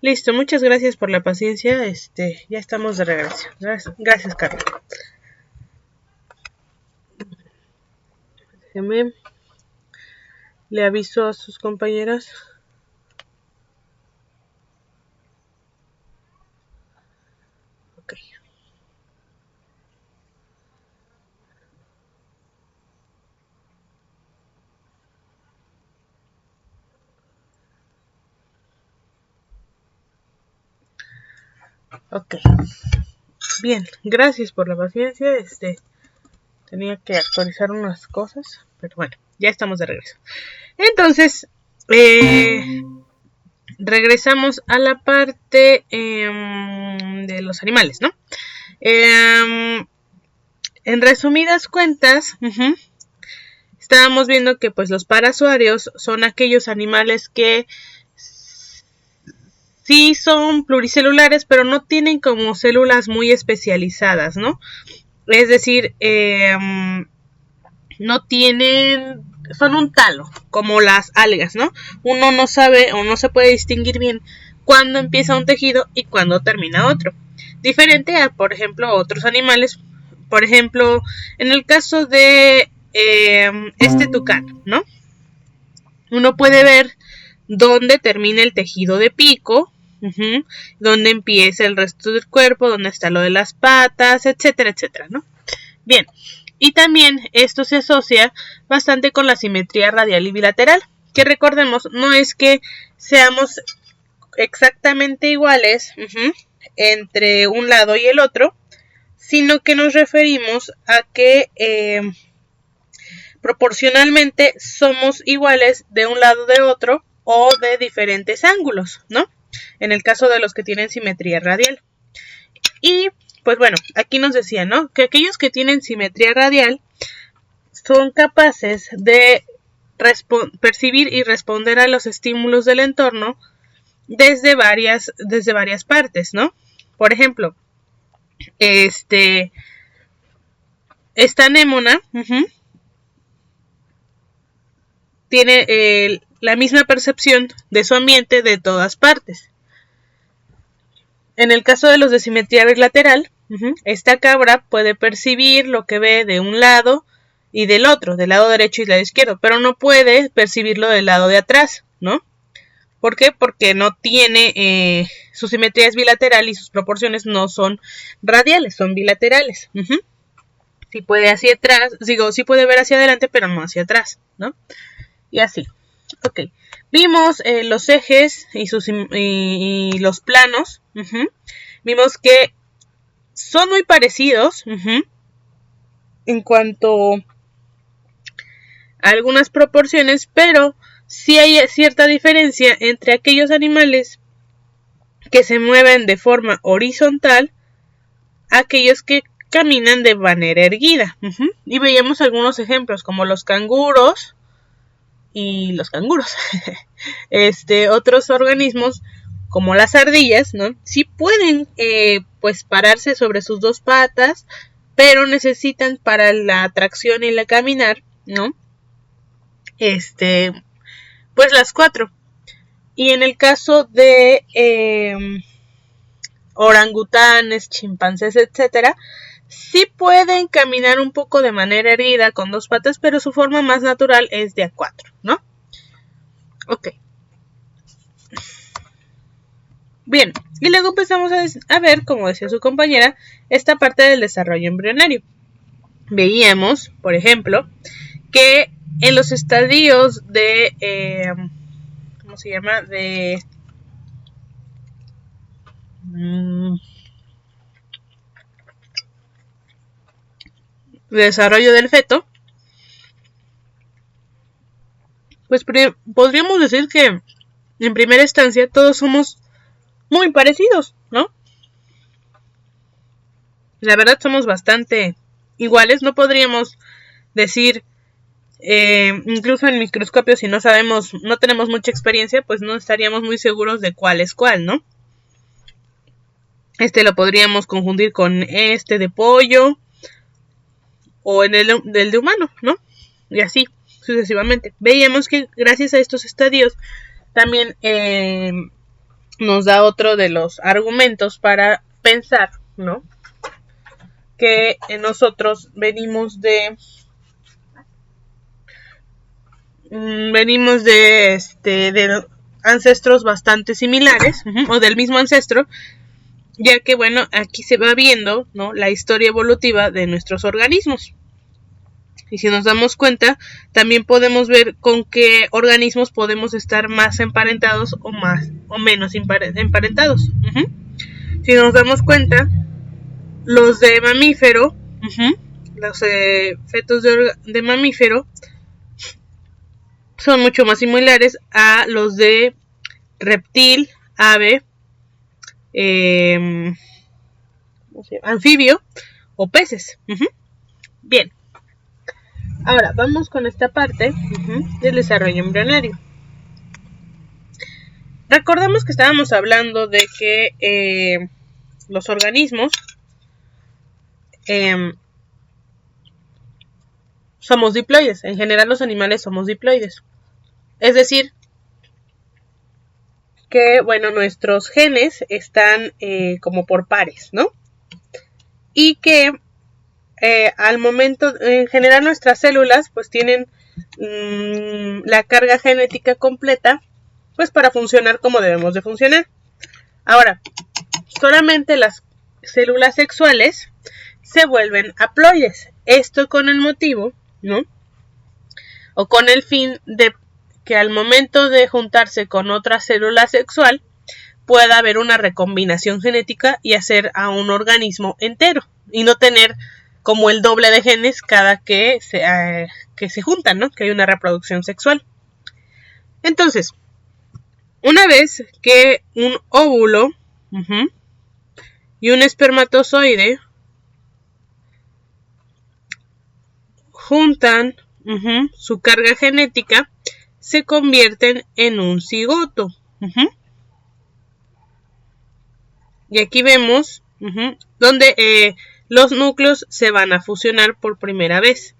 Listo, muchas gracias por la paciencia. Ya estamos de regreso. Gracias, Carla. Déjeme. Le aviso a sus compañeras. Ok. Ok. Bien, gracias por la paciencia. Tenía que actualizar unas cosas, pero bueno, ya estamos de regreso. Entonces, regresamos a la parte de los animales, ¿no? En resumidas cuentas, estábamos viendo que pues los parasuarios son aquellos animales que sí son pluricelulares, pero no tienen como células muy especializadas, ¿no? Es decir, no tienen, son un talo, como las algas, ¿no? Uno no sabe o no se puede distinguir bien cuándo empieza un tejido y cuándo termina otro. Diferente a, por ejemplo, otros animales. Por ejemplo, en el caso de este tucán, ¿no? Uno puede ver dónde termina el tejido de pico, dónde empieza el resto del cuerpo, dónde está lo de las patas, etcétera, etcétera, ¿no? Bien, y también esto se asocia bastante con la simetría radial y bilateral, que recordemos, no es que seamos exactamente iguales entre un lado y el otro, sino que nos referimos a que proporcionalmente somos iguales de un lado de otro o de diferentes ángulos, ¿no? En el caso de los que tienen simetría radial. Y pues bueno, aquí nos decía, ¿no? Que aquellos que tienen simetría radial son capaces de percibir y responder a los estímulos del entorno desde varias partes, ¿no? Por ejemplo, esta anémona tiene la misma percepción de su ambiente de todas partes. En el caso de los de simetría bilateral, esta cabra puede percibir lo que ve de un lado y del otro, del lado derecho y del lado izquierdo, pero no puede percibirlo del lado de atrás, ¿no? ¿Por qué? Porque no tiene, su simetría es bilateral y sus proporciones no son radiales, son bilaterales. Sí puede hacia atrás, sí puede ver hacia adelante, pero no hacia atrás, ¿no? Y así. Ok. Vimos los ejes y los planos. Vimos que son muy parecidos en cuanto a algunas proporciones, pero sí hay cierta diferencia entre aquellos animales que se mueven de forma horizontal a aquellos que caminan de manera erguida. Y veíamos algunos ejemplos como los canguros y los canguros. Otros organismos como las ardillas, ¿no? Sí pueden pues pararse sobre sus dos patas, pero necesitan para la tracción y la caminar, ¿no? Pues las cuatro. Y en el caso de orangutanes, chimpancés, etcétera, sí pueden caminar un poco de manera erguida con dos patas, pero su forma más natural es de a cuatro, ¿no? Ok. Bien, y luego empezamos a ver, como decía su compañera, esta parte del desarrollo embrionario. Veíamos, por ejemplo, que en los estadios de, ¿cómo se llama? De desarrollo del feto, pues podríamos decir que en primera instancia todos somos muy parecidos, ¿no? La verdad somos bastante iguales, no podríamos decir, incluso en microscopio, si no sabemos, no tenemos mucha experiencia, pues no estaríamos muy seguros de cuál es cuál, ¿no? Lo podríamos confundir con de pollo o en el de humano, ¿no? Y así. sucesivamente. Veíamos que gracias a estos estadios también nos da otro de los argumentos para pensar, ¿no? Que nosotros venimos de ancestros bastante similares, o del mismo ancestro, ya que, bueno, aquí se va viendo, ¿no?, la historia evolutiva de nuestros organismos. Y si nos damos cuenta, también podemos ver con qué organismos podemos estar más emparentados o menos emparentados. Si nos damos cuenta, los de mamífero, los fetos de mamífero, son mucho más similares a los de reptil, ave, anfibio o peces. Bien. Ahora, vamos con esta parte del desarrollo embrionario. Recordamos que estábamos hablando de que los organismos somos diploides. En general, los animales somos diploides. Es decir, que, bueno, nuestros genes están como por pares, ¿no? Y que al momento, en general, nuestras células pues tienen la carga genética completa pues para funcionar como debemos de funcionar. Ahora, solamente las células sexuales se vuelven haploides. Esto con el motivo, ¿no?, o con el fin de que al momento de juntarse con otra célula sexual pueda haber una recombinación genética y hacer a un organismo entero y no tener como el doble de genes cada que se juntan, ¿no?, que hay una reproducción sexual. Entonces, una vez que un óvulo y un espermatozoide juntan su carga genética, se convierten en un cigoto. Y aquí vemos donde los núcleos se van a fusionar por primera vez.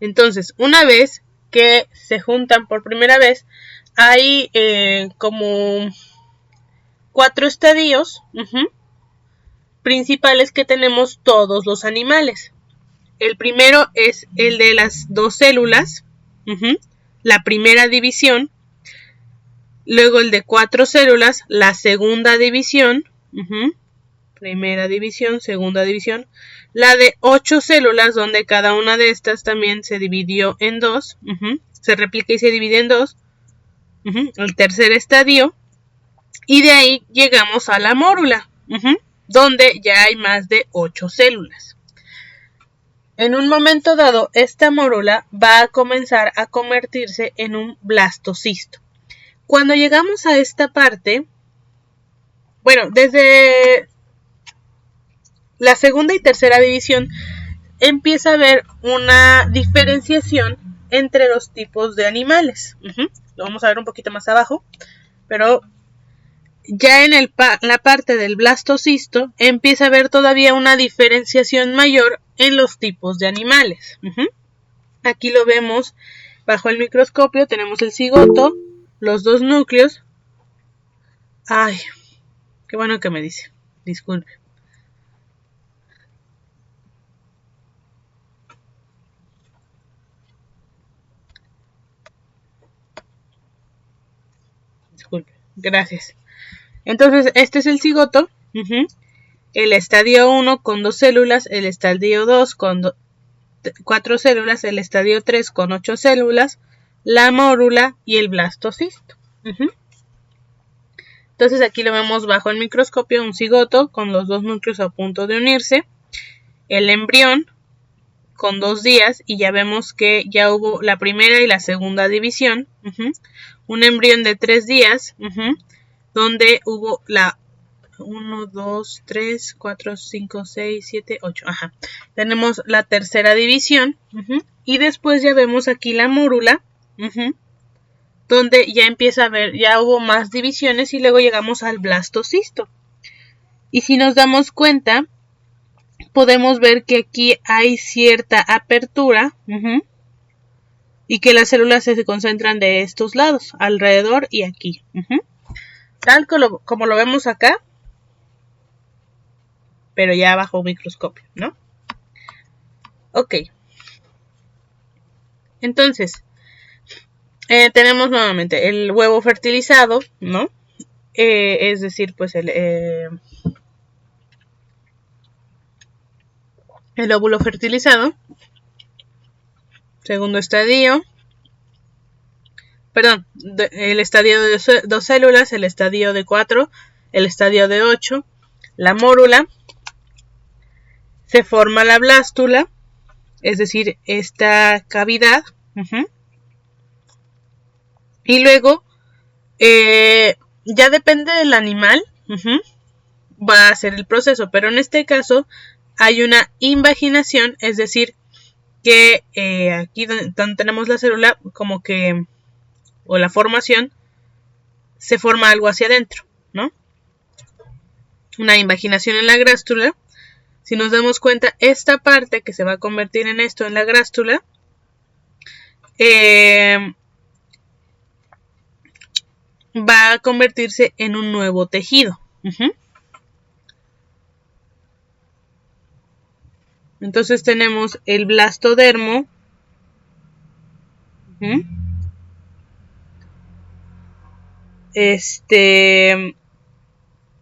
Entonces, una vez que se juntan por primera vez, hay como 4 estadios principales que tenemos todos los animales. El primero es el de las 2 células, la primera división. Luego el de 4 células, la segunda división. Primera división, segunda división. La de 8 células, donde cada una de estas también se dividió en 2. Se replica y se divide en 2. El tercer estadio. Y de ahí llegamos a la mórula, donde ya hay más de 8 células. En un momento dado, esta mórula va a comenzar a convertirse en un blastocisto. Cuando llegamos a esta parte, bueno, desde la segunda y tercera división empieza a haber una diferenciación entre los tipos de animales. Lo vamos a ver un poquito más abajo, pero ya en la parte del blastocisto empieza a haber todavía una diferenciación mayor en los tipos de animales. Aquí lo vemos bajo el microscopio, tenemos el cigoto, los 2 núcleos. Ay, qué bueno que me dice, disculpe. Disculpe, gracias. Entonces, este es el cigoto. El estadio 1 con 2 células, el estadio 2 con 4 células, el estadio 3 con 8 células, la mórula y el blastocisto. Entonces aquí lo vemos bajo el microscopio, un cigoto con los 2 núcleos a punto de unirse, el embrión con 2 días y ya vemos que ya hubo la primera y la segunda división, un embrión de 3 días, donde hubo la 1, 2, 3, 4, 5, 6, 7, 8. Tenemos la tercera división. Y después ya vemos aquí la mórula. Donde ya empieza a haber, ya hubo más divisiones y luego llegamos al blastocisto. Y si nos damos cuenta, podemos ver que aquí hay cierta apertura y que las células se concentran de estos lados, alrededor y aquí. Tal como lo vemos acá, pero ya bajo microscopio, ¿no? Ok. Entonces, tenemos nuevamente el huevo fertilizado, ¿no? Es decir, pues el óvulo fertilizado. Segundo estadio. Perdón, el estadio de 2 células, el estadio de 4, el estadio de 8, la mórula. Se forma la blástula, es decir, esta cavidad. Y luego, ya depende del animal, va a ser el proceso, pero en este caso hay una invaginación, es decir, que aquí donde tenemos la célula, como que, o la formación, se forma algo hacia adentro, ¿no? Una invaginación en la grástula. Si nos damos cuenta, esta parte que se va a convertir en esto, en la grástula, va a convertirse en un nuevo tejido. Entonces tenemos el blastodermo.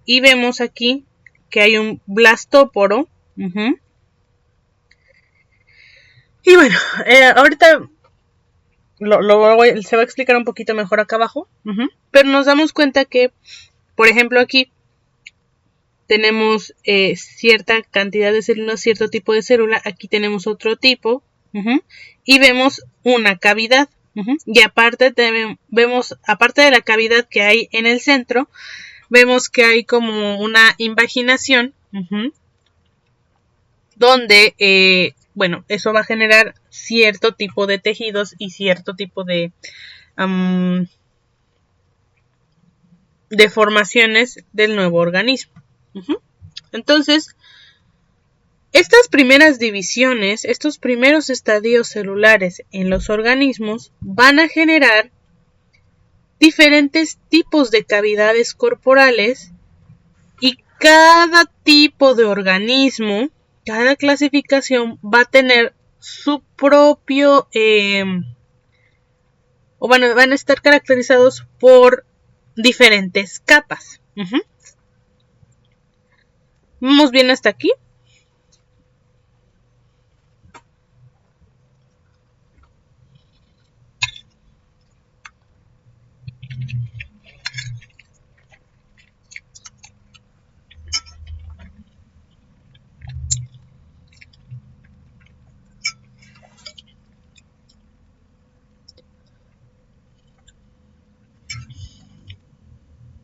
Y vemos aquí que hay un blastóporo. Y bueno, ahorita se va a explicar un poquito mejor acá abajo. Pero nos damos cuenta que, por ejemplo, aquí tenemos cierta cantidad de células, cierto tipo de célula. Aquí tenemos otro tipo. Y vemos una cavidad. Y aparte vemos, aparte de la cavidad que hay en el centro, vemos que hay como una invaginación. Donde, bueno, eso va a generar cierto tipo de tejidos y cierto tipo de formaciones del nuevo organismo. Entonces, estas primeras divisiones, estos primeros estadios celulares en los organismos van a generar diferentes tipos de cavidades corporales y cada tipo de organismo, cada clasificación va a tener su propio, o van a estar caracterizados por diferentes capas. ¿Vamos bien hasta aquí?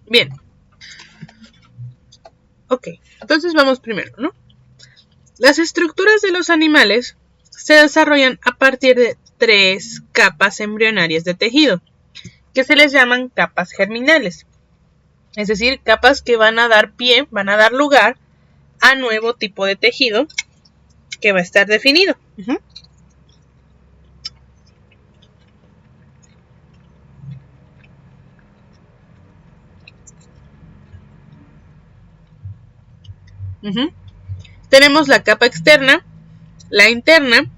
Bien. Ok, entonces vamos primero, ¿no? Las estructuras de los animales se desarrollan a partir de 3 capas embrionarias de tejido, que se les llaman capas germinales. Es decir, capas que van a dar pie, van a dar lugar a nuevo tipo de tejido que va a estar definido. Tenemos la capa externa, la interna,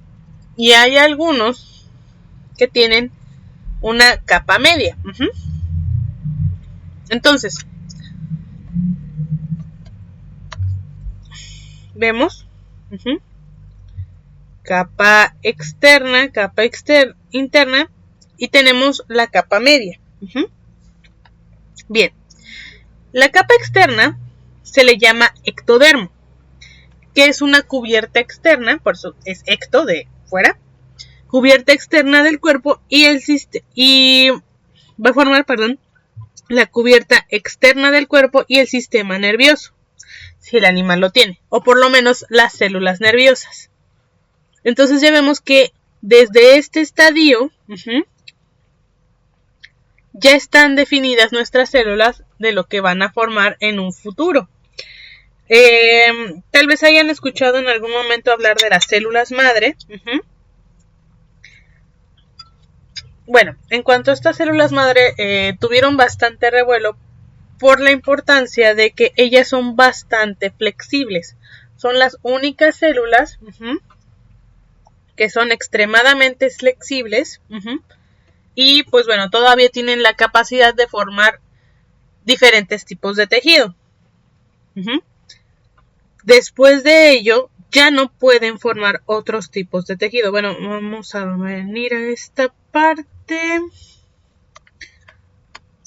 y hay algunos que tienen una capa media. Entonces, vemos capa externa, capa interna, y tenemos la capa media. Bien, la capa externa se le llama ectodermo, que es una cubierta externa, por eso es ecto, de fuera, cubierta externa del cuerpo, y va a formar, la cubierta externa del cuerpo y el sistema nervioso, si el animal lo tiene, o por lo menos las células nerviosas. Entonces ya vemos que desde este estadio ya están definidas nuestras células de lo que van a formar en un futuro. Tal vez hayan escuchado en algún momento hablar de las células madre. Bueno, en cuanto a estas células madre, tuvieron bastante revuelo por la importancia de que ellas son bastante flexibles. Son las únicas células que son extremadamente flexibles y pues bueno, todavía tienen la capacidad de formar diferentes tipos de tejido. Después de ello, ya no pueden formar otros tipos de tejido. Bueno, vamos a venir a esta parte.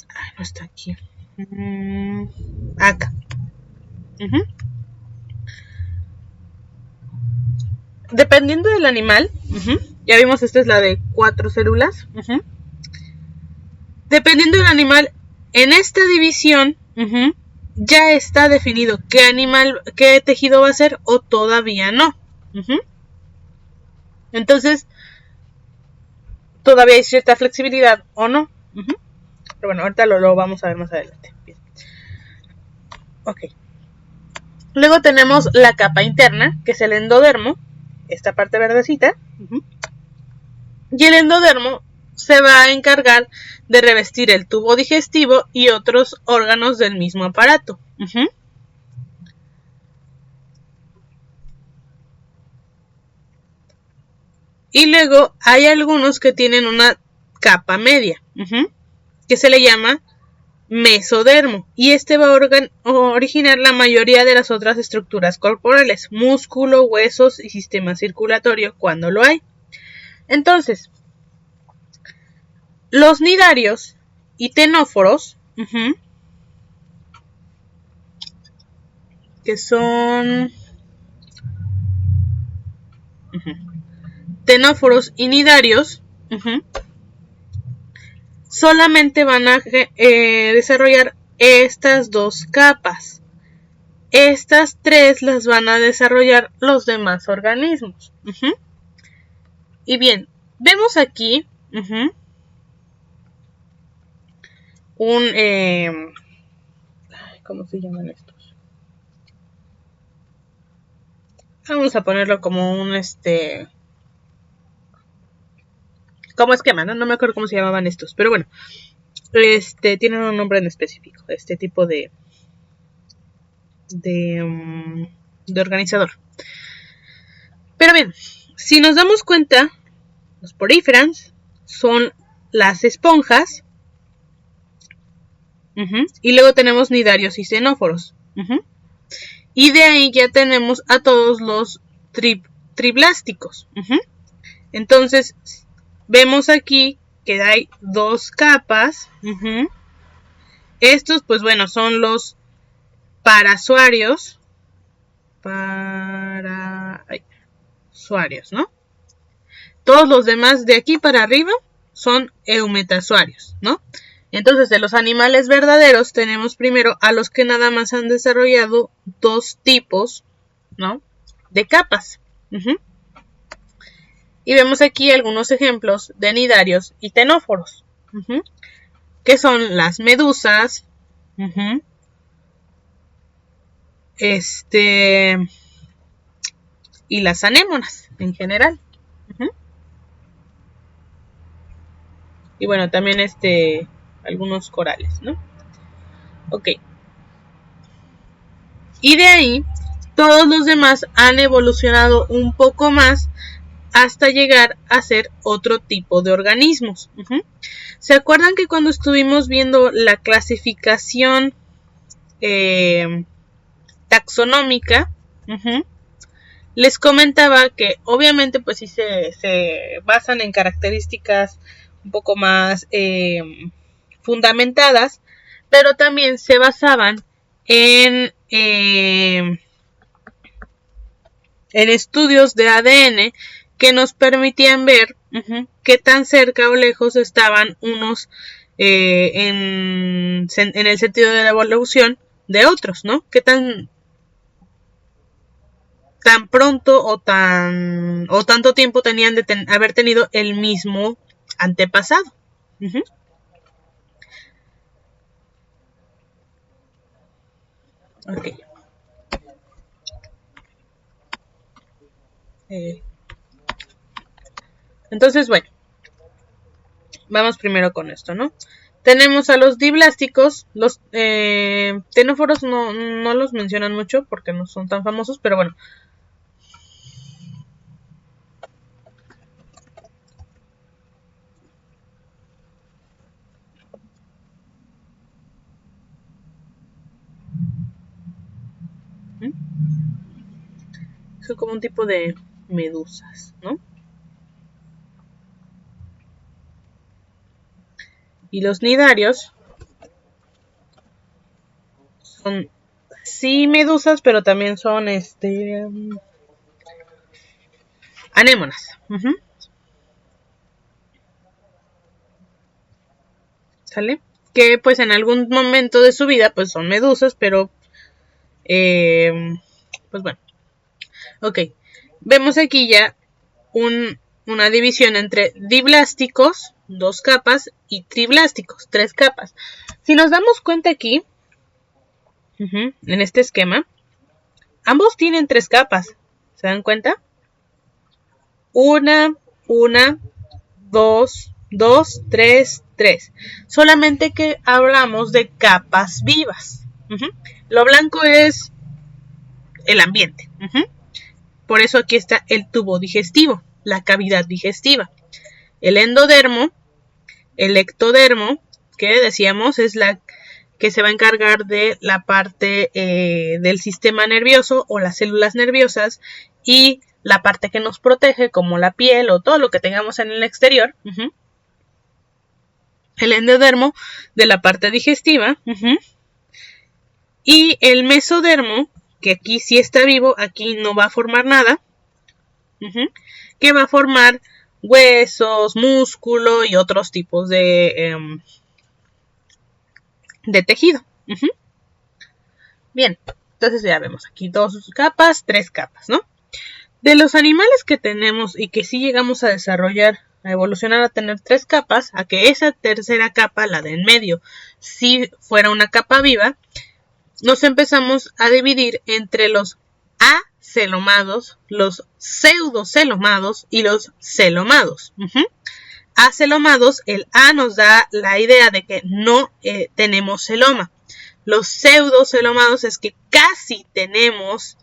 Ay, no está aquí. Acá. Dependiendo del animal, ya vimos, esta es la de 4 células. Dependiendo del animal, en esta división ya está definido qué tejido va a ser o todavía no. Entonces, todavía hay cierta flexibilidad o no. Pero bueno, ahorita lo vamos a ver más adelante. Bien. Ok. Luego tenemos la capa interna, que es el endodermo, esta parte verdecita. Y el endodermo se va a encargar de revestir el tubo digestivo y otros órganos del mismo aparato. Y luego hay algunos que tienen una capa media, que se le llama mesodermo, y este va a originar la mayoría de las otras estructuras corporales, músculo, huesos y sistema circulatorio cuando lo hay. Entonces, los nidarios y ctenóforos, que son ctenóforos y nidarios, solamente van a desarrollar estas 2 capas. Estas 3 las van a desarrollar los demás organismos. Y bien, vemos aquí ¿cómo se llaman estos? Vamos a ponerlo como un como esquema, ¿no? No me acuerdo cómo se llamaban estos, pero bueno, tienen un nombre en específico, este tipo de organizador. Pero bien, si nos damos cuenta, los poríferans son las esponjas, y luego tenemos nidarios y ctenóforos, y de ahí ya tenemos a todos los triblásticos. Entonces vemos aquí que hay 2 capas. Estos, pues bueno, son los parasuarios. Parasuarios, ¿no? Todos los demás de aquí para arriba son eumetasuarios, ¿no? Entonces, de los animales verdaderos tenemos primero a los que nada más han desarrollado 2 tipos, ¿no?, de capas. Y vemos aquí algunos ejemplos de nidarios y ctenóforos, que son las medusas, y las anémonas en general. Y bueno, también algunos corales, ¿no? Ok. Y de ahí, todos los demás han evolucionado un poco más hasta llegar a ser otro tipo de organismos. ¿Se acuerdan que cuando estuvimos viendo la clasificación taxonómica, les comentaba que obviamente pues sí se basan en características un poco más fundamentadas, pero también se basaban en estudios de ADN que nos permitían ver qué tan cerca o lejos estaban unos en el sentido de la evolución de otros, ¿no? Qué tan pronto o tanto tiempo tenían de haber tenido el mismo antepasado. Ok. Entonces, bueno, vamos primero con esto, ¿no? Tenemos a los diblásticos, los ctenóforos no los mencionan mucho porque no son tan famosos, pero bueno. Son como un tipo de medusas, ¿no? Y los nidarios son sí medusas, pero también son anémonas. ¿Sale? Que pues en algún momento de su vida pues son medusas, pero pues bueno. Ok, vemos aquí ya una división entre diblásticos, 2 capas, y triblásticos, 3 capas. Si nos damos cuenta aquí, en este esquema, ambos tienen 3 capas. ¿Se dan cuenta? Una, 2, 3, 3. Solamente que hablamos de capas vivas. Lo blanco es el ambiente. Por eso aquí está el tubo digestivo, la cavidad digestiva. El endodermo, el ectodermo, que decíamos es la que se va a encargar de la parte del sistema nervioso o las células nerviosas, y la parte que nos protege como la piel o todo lo que tengamos en el exterior. El endodermo de la parte digestiva. Y el mesodermo, que aquí sí está vivo, aquí no va a formar nada, que va a formar huesos, músculo y otros tipos de tejido. Bien, entonces ya vemos aquí 2 capas, 3 capas, ¿no? De los animales que tenemos y que sí llegamos a desarrollar, a evolucionar a tener 3 capas, a que esa tercera capa, la de en medio, si fuera una capa viva, nos empezamos a dividir entre los acelomados, los pseudocelomados y los celomados. Acelomados, el A nos da la idea de que no tenemos celoma. Los pseudocelomados es que casi tenemos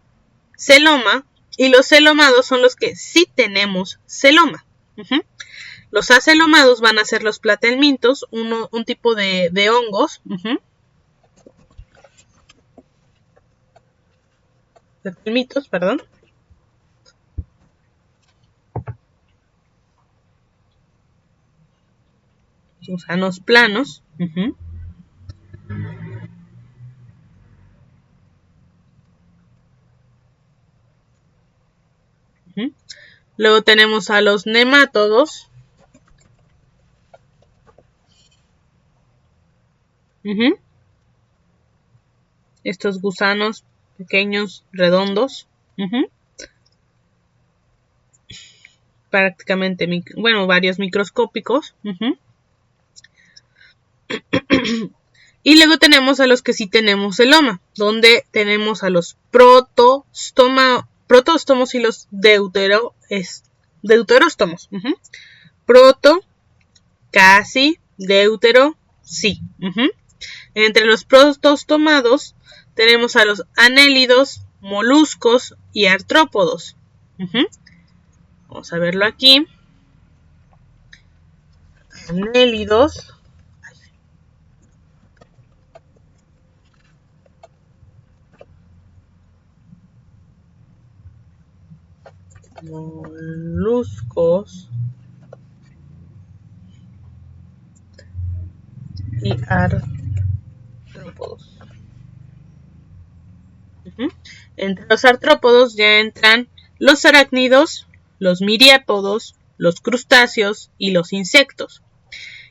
celoma, y los celomados son los que sí tenemos celoma. Los acelomados van a ser los platelmintos, un tipo de hongos. Platelmitos, perdón. Gusanos planos. Luego tenemos a los nemátodos. Estos gusanos pequeños, redondos. Prácticamente, varios microscópicos. Y luego tenemos a los que sí tenemos celoma, donde tenemos a los protóstomos y los deuteróstomos. Proto, casi, deutero, sí. Entre los protostomados tenemos a los anélidos, moluscos y artrópodos. Vamos a verlo aquí. Anélidos. Moluscos y artrópodos. Entre los artrópodos ya entran los arácnidos, los miriápodos, los crustáceos y los insectos.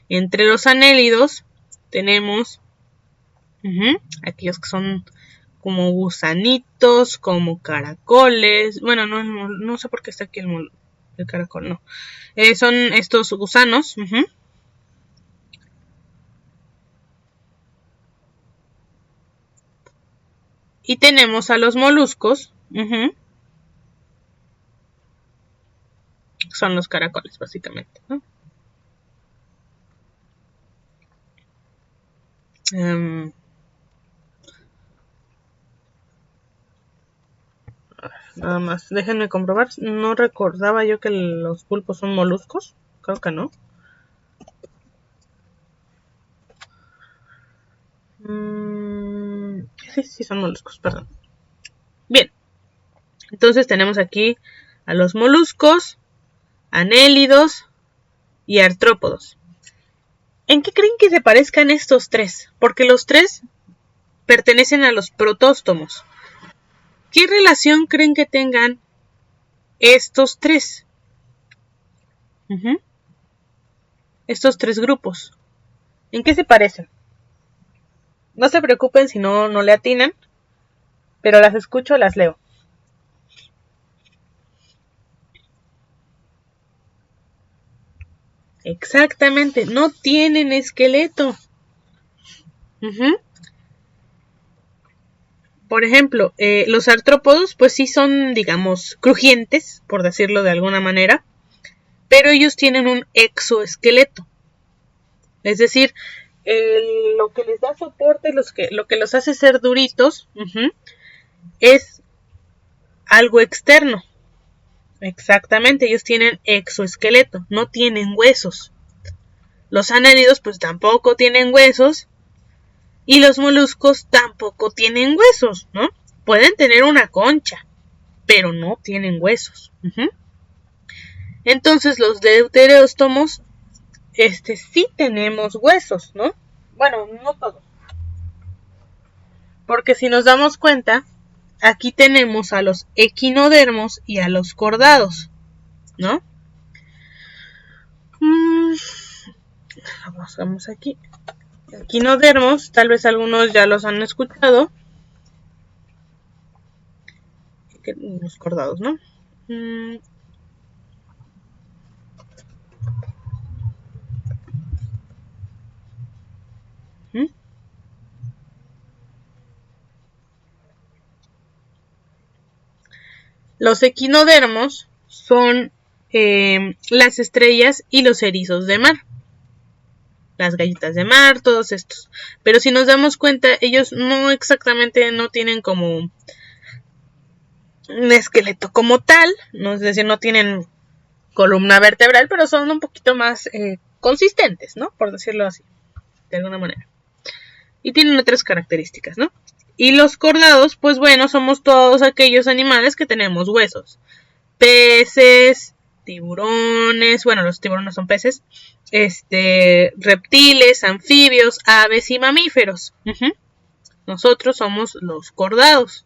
Entre los anélidos tenemos aquellos que son como gusanitos, como caracoles. Bueno, no sé por qué está aquí el caracol, no. Son estos gusanos. Y tenemos a los moluscos. son los caracoles, básicamente, ¿no? Nada más, déjenme comprobar. No recordaba yo que los pulpos son moluscos. Creo que no. Sí, son moluscos, perdón. Bien. Entonces tenemos aquí a los moluscos, anélidos y artrópodos. ¿En qué creen que se parezcan estos tres? Porque los tres pertenecen a los protóstomos. ¿Qué relación creen que tengan estos tres? Estos tres grupos. ¿En qué se parecen? No se preocupen si no le atinan, pero las escucho, las leo. Exactamente, no tienen esqueleto. Por ejemplo, los artrópodos, pues sí son, digamos, crujientes, por decirlo de alguna manera, pero ellos tienen un exoesqueleto. Es decir, lo que les da soporte, lo que los hace ser duritos, es algo externo. Exactamente, ellos tienen exoesqueleto, no tienen huesos. Los anélidos pues tampoco tienen huesos y los moluscos tampoco tienen huesos, ¿no? Pueden tener una concha, pero no tienen huesos. Entonces los deuteróstomos sí tenemos huesos, ¿no? Bueno, no todos. Porque si nos damos cuenta, aquí tenemos a los equinodermos y a los cordados, ¿no? Vamos aquí. Equinodermos, tal vez algunos ya los han escuchado. Los cordados, ¿no? Los equinodermos son las estrellas y los erizos de mar. Las gallitas de mar, todos estos. Pero si nos damos cuenta, ellos no exactamente no tienen como un esqueleto como tal, no es decir, no tienen columna vertebral, pero son un poquito más consistentes, ¿no? Por decirlo así, de alguna manera. Y tienen otras características, ¿no? Y los cordados, pues bueno, somos todos aquellos animales que tenemos huesos. Peces, tiburones, bueno, los tiburones son peces, reptiles, anfibios, aves y mamíferos. Nosotros somos los cordados.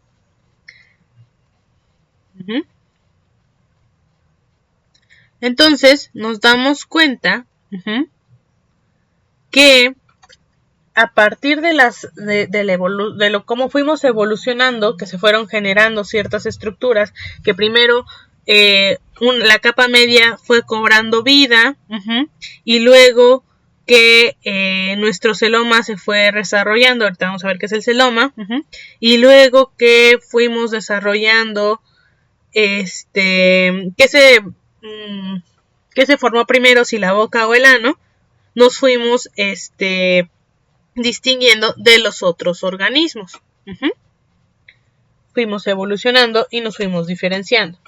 Entonces nos damos cuenta que a partir de cómo fuimos evolucionando, que se fueron generando ciertas estructuras, que primero la capa media fue cobrando vida, y luego que nuestro celoma se fue desarrollando, ahorita vamos a ver qué es el celoma, y luego que fuimos desarrollando qué se formó primero, si la boca o el ano, nos fuimos distinguiendo de los otros organismos. Fuimos evolucionando y nos fuimos diferenciando.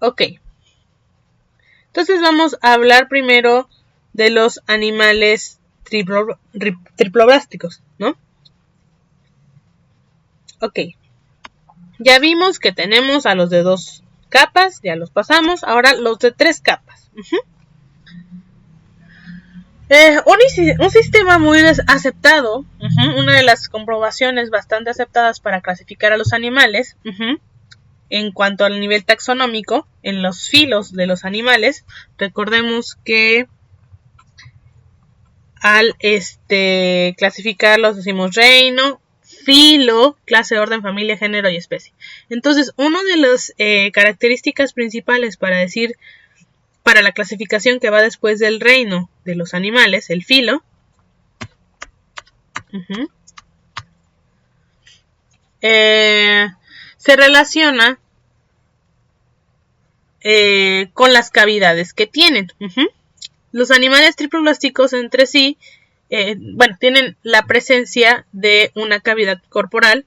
Ok. Entonces vamos a hablar primero de los animales triploblásticos, ¿no? Ok. Ya vimos que tenemos a los de 2 capas, ya los pasamos. Ahora los de 3 capas. Un sistema muy aceptado, una de las comprobaciones bastante aceptadas para clasificar a los animales, en cuanto al nivel taxonómico, en los filos de los animales, recordemos que al clasificarlos decimos reino, filo, clase, orden, familia, género y especie. Entonces, una de las características principales para la clasificación que va después del reino de los animales, el filo, se relaciona con las cavidades que tienen. Los animales triploblásticos entre sí, tienen la presencia de una cavidad corporal.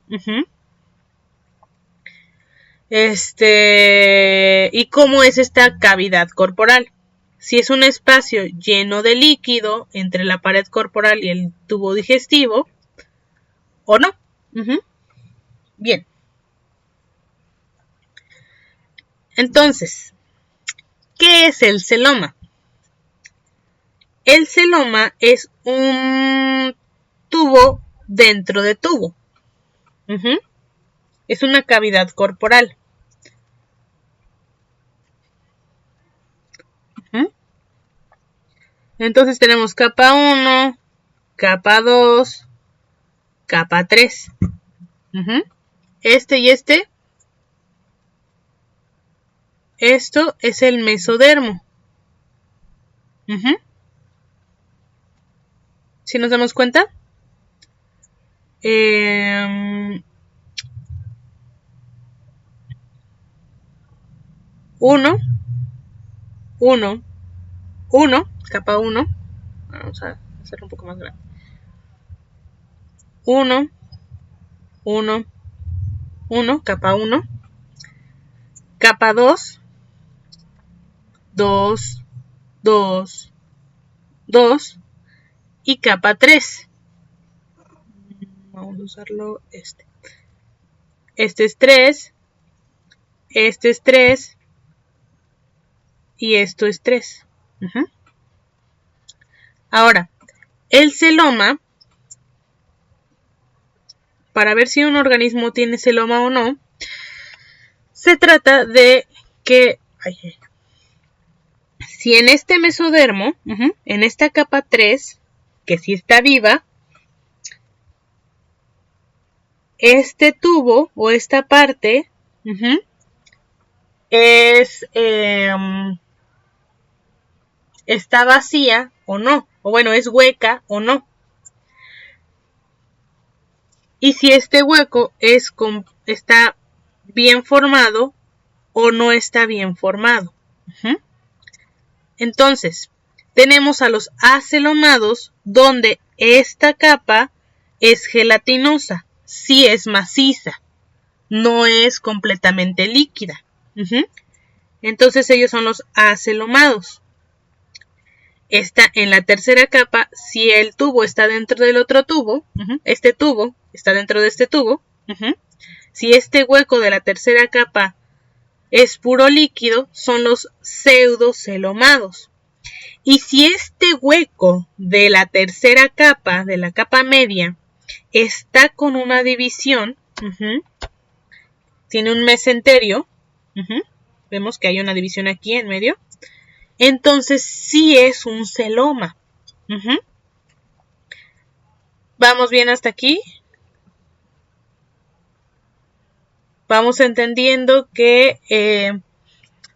¿Y cómo es esta cavidad corporal? Si es un espacio lleno de líquido entre la pared corporal y el tubo digestivo, o no. Bien. Entonces, ¿qué es el celoma? El celoma es un tubo dentro de tubo. Es una cavidad corporal. Entonces tenemos capa 1, capa 2, capa 3. Este y este. Esto es el mesodermo. ¿Sí nos damos cuenta? 1, 1, 1, capa 1. Vamos a hacerlo un poco más grande. 1, 1, 1, capa 1. Capa 2, 2, 2, 2. Y capa 3. Vamos a usarlo este. Este es 3. Este es 3. Y esto es 3. Ahora, el celoma, para ver si un organismo tiene celoma o no, se trata de que si en este mesodermo, en esta capa 3, que sí está viva, este tubo o esta parte está vacía o no, o bueno, es hueca o no. Y si este hueco está bien formado o no está bien formado. Entonces, tenemos a los acelomados donde esta capa es gelatinosa, sí es maciza, no es completamente líquida. Entonces ellos son los acelomados. Está en la tercera capa, si el tubo está dentro del otro tubo, este tubo está dentro de este tubo, si este hueco de la tercera capa es puro líquido, son los pseudocelomados. Y si este hueco de la tercera capa, de la capa media, está con una división, tiene un mesenterio, vemos que hay una división aquí en medio, entonces sí es un celoma. ¿Vamos bien hasta aquí? Vamos entendiendo que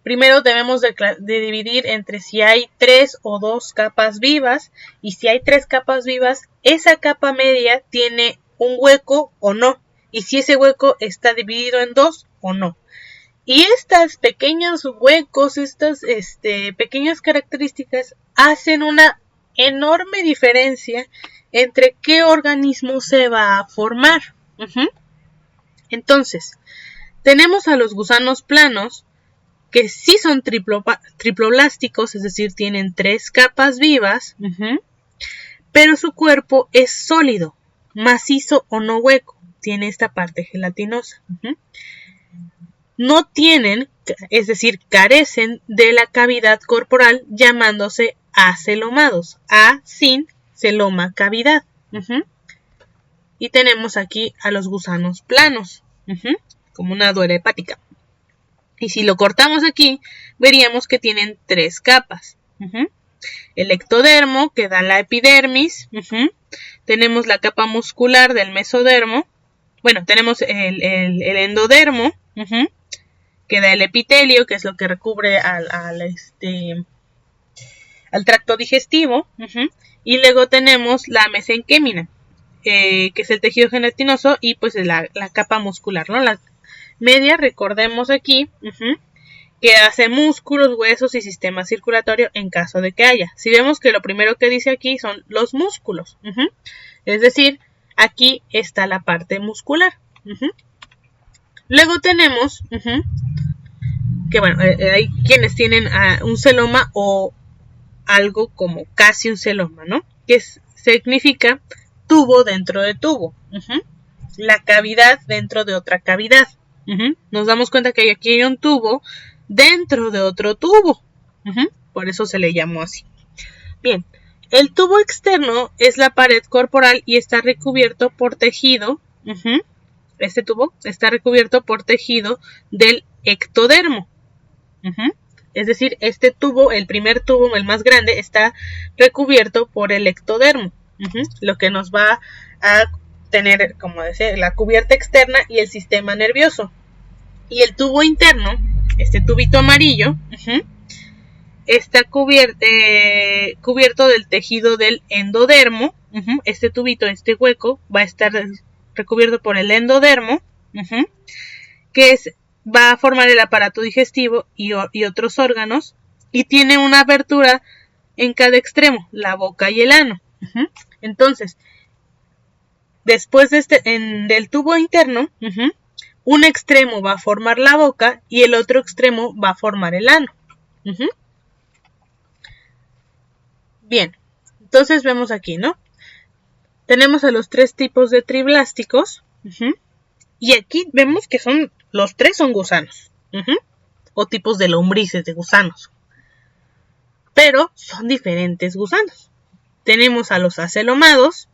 primero debemos de dividir entre si hay 3 o 2 capas vivas, y si hay 3 capas vivas, esa capa media tiene un hueco o no, y si ese hueco está dividido en 2 o no. Y estos pequeños huecos, estas pequeñas características hacen una enorme diferencia entre qué organismo se va a formar. Entonces, tenemos a los gusanos planos, que sí son triploblásticos, es decir, tienen 3 capas vivas, pero su cuerpo es sólido, macizo o no hueco, tiene esta parte gelatinosa. No tienen, es decir, carecen de la cavidad corporal, llamándose acelomados, A sin celoma cavidad. Y tenemos aquí a los gusanos planos, como una dura hepática. Y si lo cortamos aquí, veríamos que tienen 3 capas. El ectodermo, que da la epidermis. Tenemos la capa muscular del mesodermo. Bueno, tenemos el endodermo, que da el epitelio, que es lo que recubre al tracto digestivo. Y luego tenemos la mesenquémina, que es el tejido gelatinoso, y pues la capa muscular, ¿no? La media, recordemos aquí, que hace músculos, huesos y sistema circulatorio en caso de que haya. Si vemos que lo primero que dice aquí son los músculos. Es decir, aquí está la parte muscular. Luego tenemos que bueno, hay quienes tienen un celoma o algo como casi un celoma, ¿no? Que significa tubo dentro de tubo. La cavidad dentro de otra cavidad. Nos damos cuenta que aquí hay un tubo dentro de otro tubo. Por eso se le llamó así. Bien, el tubo externo es la pared corporal y está recubierto por tejido. Este tubo está recubierto por tejido del ectodermo. Es decir, este tubo, el primer tubo, el más grande, está recubierto por el ectodermo. Lo que nos va a tener, como decía, la cubierta externa y el sistema nervioso. Y el tubo interno, este tubito amarillo, está cubierto del tejido del endodermo. Este tubito, este hueco, va a estar recubierto por el endodermo, que va a formar el aparato digestivo y otros órganos, y tiene una abertura en cada extremo, la boca y el ano. Entonces, después de del tubo interno, un extremo va a formar la boca y el otro extremo va a formar el ano. Bien, entonces vemos aquí, ¿no? Tenemos a los 3 tipos de triblásticos. Y aquí vemos que los 3 son gusanos. O tipos de lombrices de gusanos. Pero son diferentes gusanos. Tenemos a los acelomados,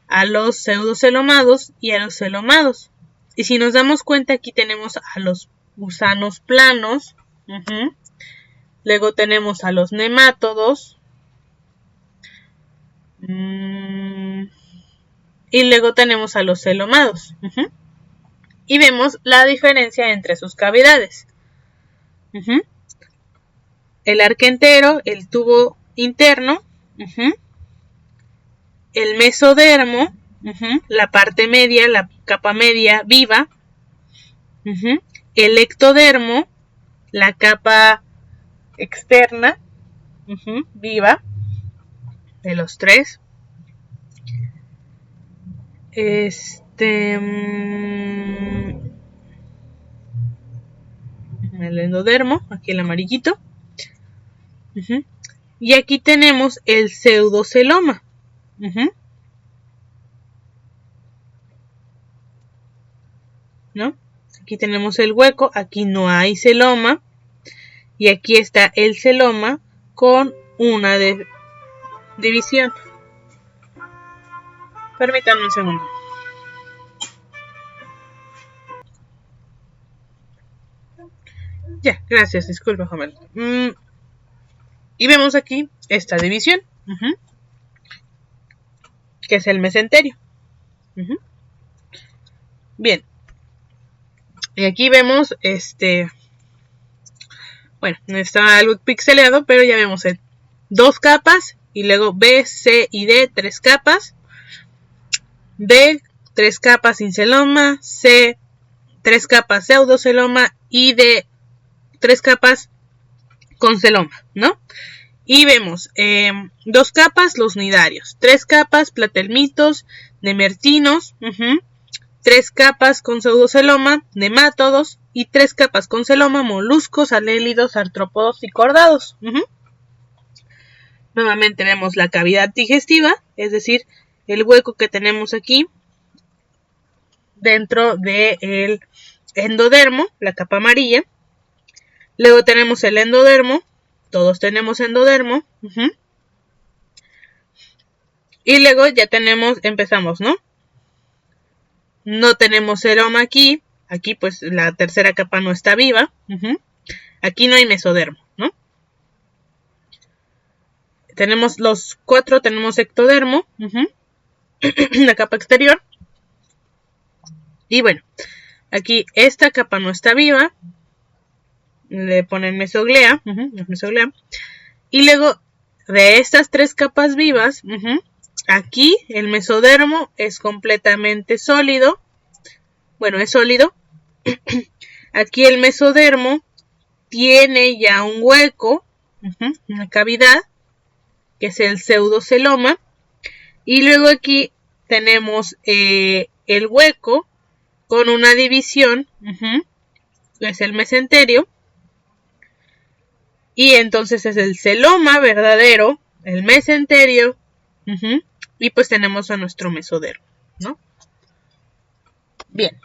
a los pseudocelomados y a los celomados. Y si nos damos cuenta, aquí tenemos a los gusanos planos. Luego tenemos a los nemátodos. Y luego tenemos a los celomados. Y vemos la diferencia entre sus cavidades. El arquentero, el tubo interno, el mesodermo, la parte media, la capa media viva, el ectodermo, la capa externa, viva, de los 3. El endodermo, aquí el amarillito. Y aquí tenemos el pseudoceloma. ¿No? Aquí tenemos el hueco, aquí no hay celoma. Y aquí está el celoma con una división. Permítanme un segundo. Ya, gracias, disculpa, Joven. Y vemos aquí esta división, que es el mesenterio. Bien. Y aquí vemos bueno, no está algo pixeleado, pero ya vemos 2 capas, y luego B, C y D, 3 capas. D, 3 capas sin celoma, C, 3 capas pseudoceloma y D, 3 capas con celoma, ¿no? Y vemos 2 capas los cnidarios, 3 capas platelmitos, nemertinos, 3 capas con pseudoceloma, nemátodos, y 3 capas con celoma, moluscos, anélidos, artrópodos y cordados. Nuevamente vemos la cavidad digestiva, es decir, el hueco que tenemos aquí dentro del endodermo, la capa amarilla. Luego tenemos el endodermo, todos tenemos endodermo. Y luego ya empezamos, ¿no? No tenemos celoma aquí. Aquí pues la tercera capa no está viva. Aquí no hay mesodermo, ¿no? Tenemos los 4, tenemos ectodermo. La capa exterior. Y bueno, aquí esta capa no está viva. Le ponen mesoglea. Mesoglea. Y luego de estas 3 capas vivas, aquí el mesodermo es completamente sólido. Bueno, es sólido. Aquí el mesodermo tiene ya un hueco, una cavidad, que es el pseudoceloma. Y luego aquí tenemos el hueco con una división, que es el mesenterio. Y entonces es el celoma verdadero, el mesenterio, y pues tenemos a nuestro mesodermo, ¿no? Bien.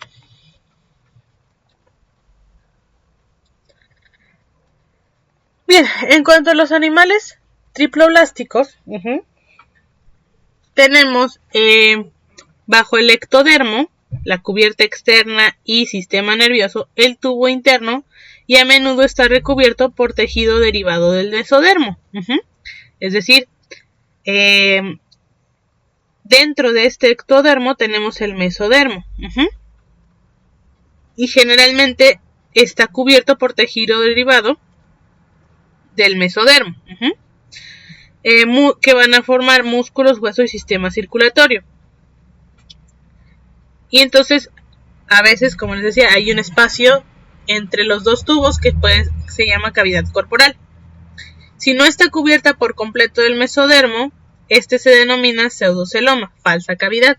Bien, en cuanto a los animales triploblásticos, tenemos bajo el ectodermo, la cubierta externa y sistema nervioso, el tubo interno, y a menudo está recubierto por tejido derivado del mesodermo. Es decir, dentro de este ectodermo tenemos el mesodermo. Y generalmente está cubierto por tejido derivado del mesodermo. Que van a formar músculos, hueso y sistema circulatorio. Y entonces, a veces, como les decía, hay un espacio entre los dos tubos que se llama cavidad corporal. Si no está cubierta por completo del mesodermo, este se denomina pseudoceloma, falsa cavidad.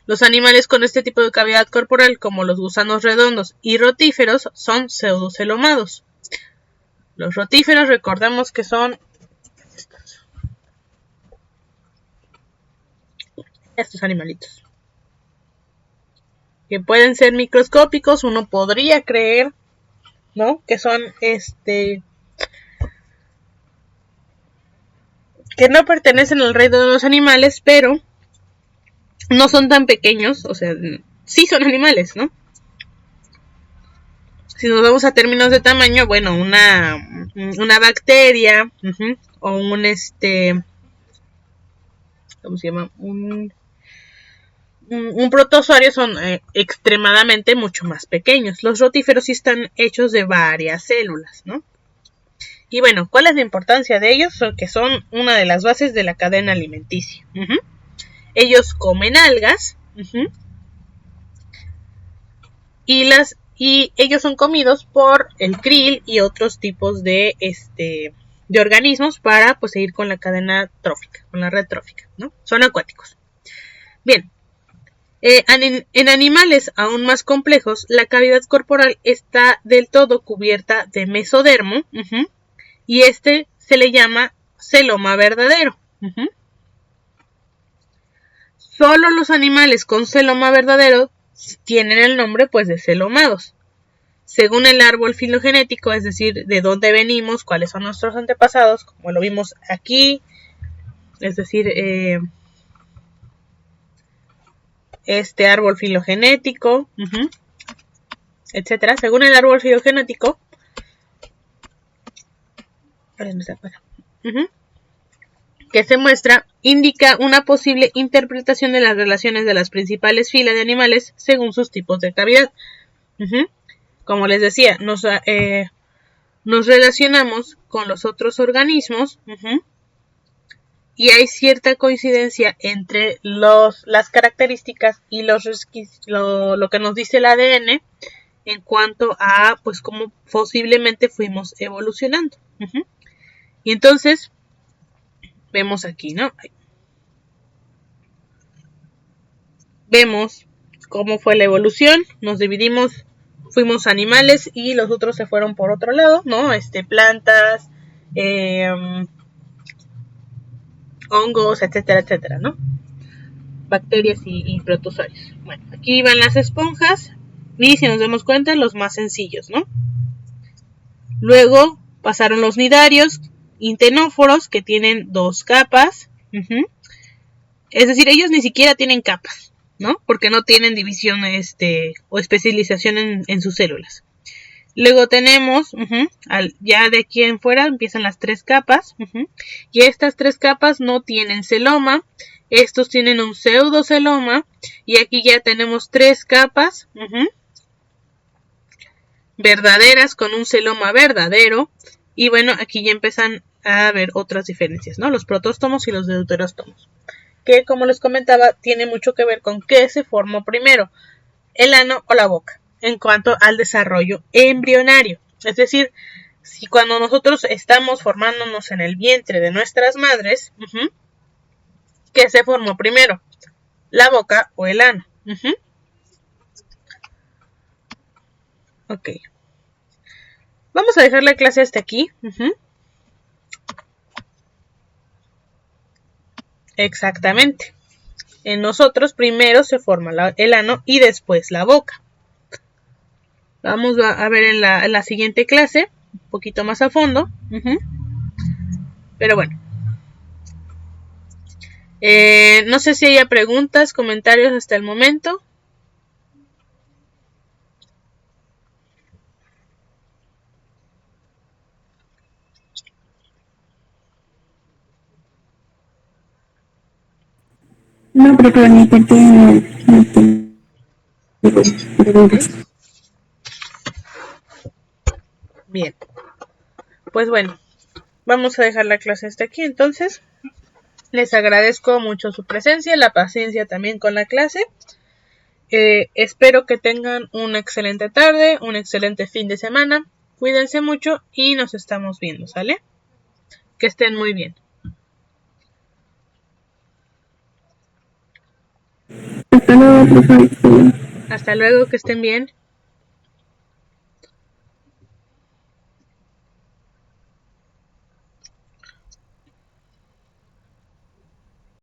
Los animales con este tipo de cavidad corporal, como los gusanos redondos y rotíferos, son pseudocelomados. Los rotíferos, recordemos que son estos animalitos, que pueden ser microscópicos. Uno podría creer, ¿no?, que son que no pertenecen al reino de los animales, pero no son tan pequeños. O sea, sí son animales, ¿no? Si nos vamos a términos de tamaño, bueno, una bacteria, o un ¿cómo se llama? Un protozoario son extremadamente mucho más pequeños. Los rotíferos sí están hechos de varias células, ¿no? Y bueno, ¿cuál es la importancia de ellos? Que son una de las bases de la cadena alimenticia. Ellos comen algas, y ellos son comidos por el krill y otros tipos de organismos para pues seguir con la cadena trófica, con la red trófica, ¿no? Son acuáticos. Bien. En animales aún más complejos, la cavidad corporal está del todo cubierta de mesodermo, y se le llama celoma verdadero. Solo los animales con celoma verdadero tienen el nombre pues de celomados. Según el árbol filogenético, es decir, de dónde venimos, cuáles son nuestros antepasados, como lo vimos aquí, es decir, este árbol filogenético, etcétera. Según el árbol filogenético, que se muestra, indica una posible interpretación de las relaciones de las principales filas de animales según sus tipos de cavidad. Como les decía, nos relacionamos con los otros organismos, y hay cierta coincidencia entre las características y lo que nos dice el ADN en cuanto a pues cómo posiblemente fuimos evolucionando. Y entonces vemos aquí, ¿no? Vemos cómo fue la evolución. Nos dividimos, fuimos animales y los otros se fueron por otro lado, ¿no? Plantas, hongos, etcétera, etcétera, ¿no? Bacterias y protozoarios. Bueno, aquí van las esponjas y si nos damos cuenta, los más sencillos, ¿no? Luego pasaron los nidarios, intenóforos, que tienen 2 capas. Es decir, ellos ni siquiera tienen capas, ¿no? Porque no tienen división o especialización en sus células. Luego tenemos, ya de aquí en fuera empiezan las 3 capas. Y estas 3 capas no tienen celoma. Estos tienen un pseudoceloma. Y aquí ya tenemos 3 capas verdaderas con un celoma verdadero. Y bueno, aquí ya empiezan a haber otras diferencias, ¿no? Los protóstomos y los deuteróstomos, que como les comentaba, tiene mucho que ver con qué se formó primero, el ano o la boca, en cuanto al desarrollo embrionario. Es decir, si cuando nosotros estamos formándonos en el vientre de nuestras madres, ¿qué se formó primero? ¿La boca o el ano? Ok. Vamos a dejar la clase hasta aquí. Exactamente. En nosotros primero se forma el ano y después la boca. Vamos a ver en la siguiente clase, un poquito más a fondo. Pero bueno. No sé si haya preguntas, comentarios hasta el momento. No, pero por mi parte no tengo preguntas. Bien. Pues bueno, vamos a dejar la clase hasta aquí entonces. Les agradezco mucho su presencia, la paciencia también con la clase. Espero que tengan una excelente tarde, un excelente fin de semana. Cuídense mucho y nos estamos viendo, ¿sale? Que estén muy bien. Hasta luego, profesor. Hasta luego, que estén bien.